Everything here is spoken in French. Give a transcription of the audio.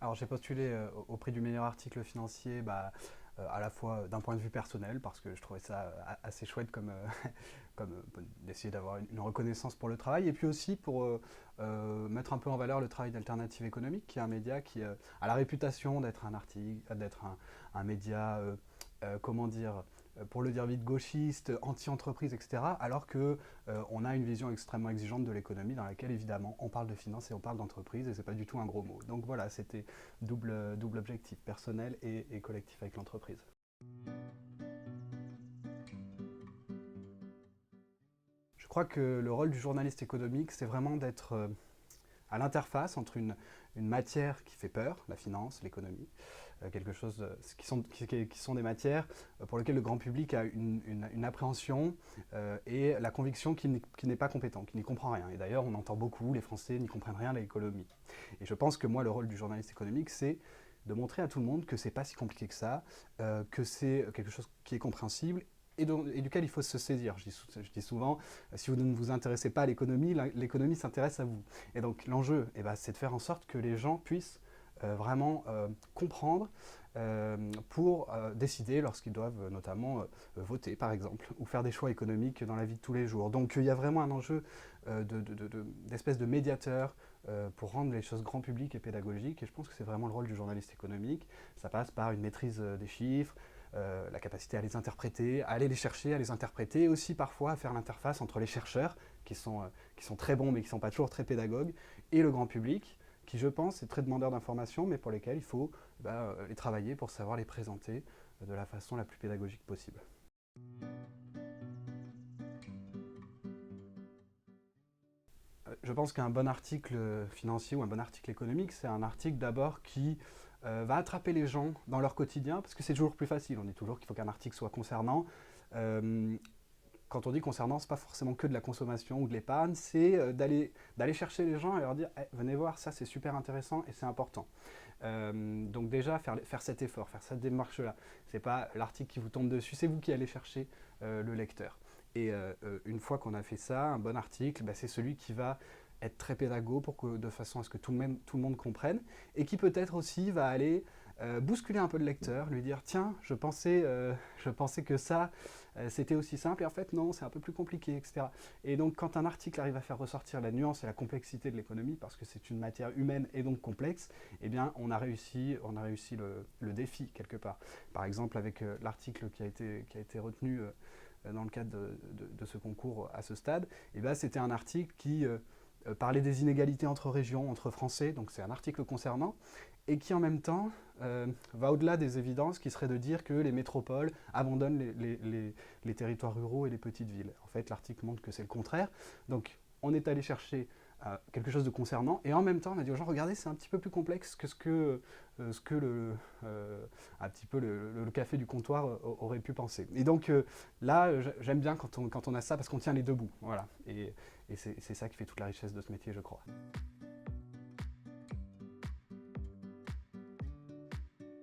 Alors j'ai postulé au prix du meilleur article financier, à la fois d'un point de vue personnel, parce que je trouvais ça assez chouette d'essayer d'avoir une reconnaissance pour le travail, et puis aussi pour mettre un peu en valeur le travail d'Alternative économique, qui est un média qui a la réputation d'être un média, comment dire, pour le dire vite, gauchiste, anti-entreprise, etc. Alors que on a une vision extrêmement exigeante de l'économie dans laquelle évidemment on parle de finance et on parle d'entreprise et c'est pas du tout un gros mot. Donc voilà, c'était double objectif, personnel et collectif avec l'entreprise. Je crois que le rôle du journaliste économique, c'est vraiment d'être à l'interface entre une matière qui fait peur, la finance, l'économie, quelque chose qui sont des matières pour lesquelles le grand public a une appréhension et la conviction qu'il n'est pas compétent, qu'il n'y comprend rien. Et d'ailleurs, on entend beaucoup, les Français n'y comprennent rien à l'économie. Et je pense que moi, le rôle du journaliste économique, c'est de montrer à tout le monde que c'est pas si compliqué que ça, que c'est quelque chose qui est compréhensible et duquel il faut se saisir. Je dis souvent, si vous ne vous intéressez pas à l'économie, l'économie s'intéresse à vous. Et donc l'enjeu, c'est de faire en sorte que les gens puissent vraiment comprendre pour décider lorsqu'ils doivent notamment voter, par exemple, ou faire des choix économiques dans la vie de tous les jours. Donc il y a vraiment un enjeu d'espèce de médiateur pour rendre les choses grand public et pédagogiques, et je pense que c'est vraiment le rôle du journaliste économique. Ça passe par une maîtrise des chiffres, la capacité à les interpréter, à aller les chercher, à les interpréter, et aussi parfois à faire l'interface entre les chercheurs, qui sont très bons mais qui ne sont pas toujours très pédagogues, et le grand public, qui je pense est très demandeur d'informations, mais pour lesquels il faut les travailler pour savoir les présenter de la façon la plus pédagogique possible. Je pense qu'un bon article financier ou un bon article économique, c'est un article d'abord qui va attraper les gens dans leur quotidien, parce que c'est toujours plus facile. On dit toujours qu'il faut qu'un article soit concernant. Euh, Quand on dit concernant, c'est pas forcément que de la consommation ou de l'épargne, c'est d'aller chercher les gens et leur dire hey, venez voir, ça c'est super intéressant et c'est important. Donc déjà, faire cet effort, faire cette démarche-là. C'est pas l'article qui vous tombe dessus, c'est vous qui allez chercher le lecteur. Et une fois qu'on a fait ça, un bon article, c'est celui qui va être très pédago de façon à ce que tout le monde comprenne et qui peut-être aussi va aller bousculer un peu le lecteur, lui dire tiens, je pensais que ça c'était aussi simple et en fait non, c'est un peu plus compliqué, etc. Et donc quand un article arrive à faire ressortir la nuance et la complexité de l'économie, parce que c'est une matière humaine et donc complexe, eh bien on a réussi le défi quelque part. Par exemple avec l'article qui a été retenu dans le cadre de ce concours à ce stade, c'était un article qui parlait des inégalités entre régions, entre Français, donc c'est un article concernant, et qui en même temps va au-delà des évidences qui seraient de dire que les métropoles abandonnent les territoires ruraux et les petites villes. En fait, l'article montre que c'est le contraire. Donc, on est allé chercher quelque chose de concernant, et en même temps, on a dit aux gens, regardez, c'est un petit peu plus complexe que ce que un petit peu le café du comptoir aurait pu penser. Et donc là, j'aime bien quand on a ça, parce qu'on tient les deux bouts. Voilà. Et c'est ça qui fait toute la richesse de ce métier, je crois.